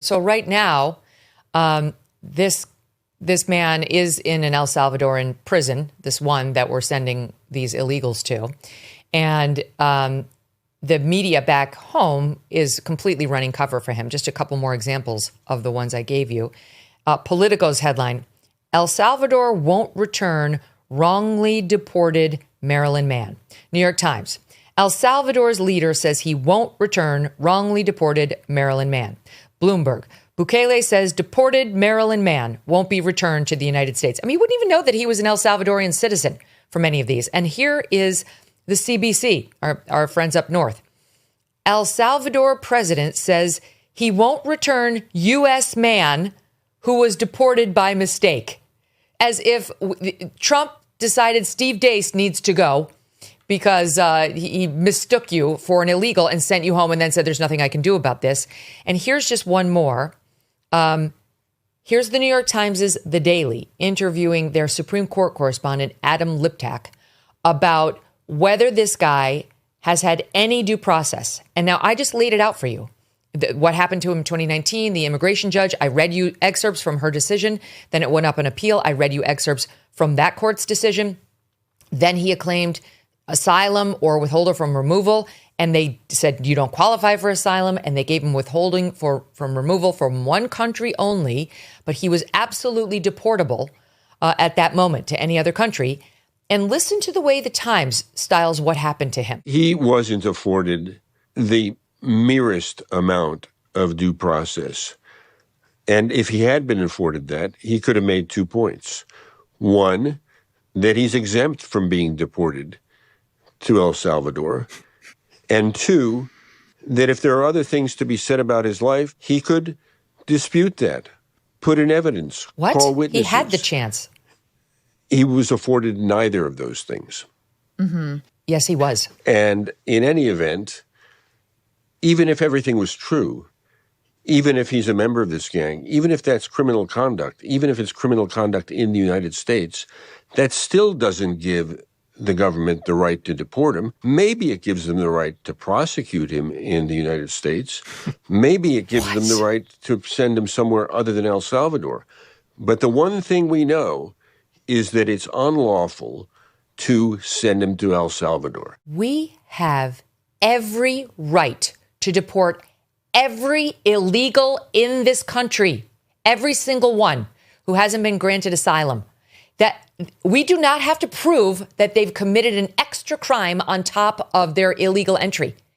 So right now, this man is in an El Salvadoran prison, this one that we're sending these illegals to. And the media back home is completely running cover for him. Just a couple more examples of the ones I gave you. Politico's headline, El Salvador won't return wrongly deported Maryland man. New York Times, El Salvador's leader says he won't return wrongly deported Maryland man. Bloomberg, Bukele says deported Maryland man won't be returned to the United States. I mean, you wouldn't even know that he was an El Salvadorian citizen for many of these. And here is the CBC, our friends up north. El Salvador president says he won't return U.S. man who was deported by mistake. As if Trump decided Steve Deace needs to go because he mistook you for an illegal and sent you home and then said, there's nothing I can do about this. And here's just one more. Here's the New York Times' The Daily interviewing their Supreme Court correspondent, Adam Liptak, about whether this guy has had any due process. And now I just laid it out for you. What happened to him in 2019, the immigration judge, I read you excerpts from her decision. Then it went up on appeal. I read you excerpts from that court's decision. Then he acclaimed asylum or withholder from removal. And they said, you don't qualify for asylum. And they gave him withholding from removal from one country only. But he was absolutely deportable at that moment to any other country. And listen to the way the Times styles what happened to him. He wasn't afforded the merest amount of due process. And if he had been afforded that, he could have made 2 points. One, that he's exempt from being deported to El Salvador. And two, that if there are other things to be said about his life, he could dispute that, put in evidence, what? Call witnesses. He had the chance. He was afforded neither of those things. Mm-hmm. Yes, he was. And in any event, even if everything was true, even if he's a member of this gang, even if that's criminal conduct, even if it's criminal conduct in the United States, that still doesn't give the government the right to deport him. Maybe it gives them the right to prosecute him in the United States. Maybe it gives them the right to send him somewhere other than El Salvador. But the one thing we know is that it's unlawful to send him to El Salvador. We have every right to deport every illegal in this country, every single one who hasn't been granted asylum. That we do not have to prove that they've committed an extra crime on top of their illegal entry.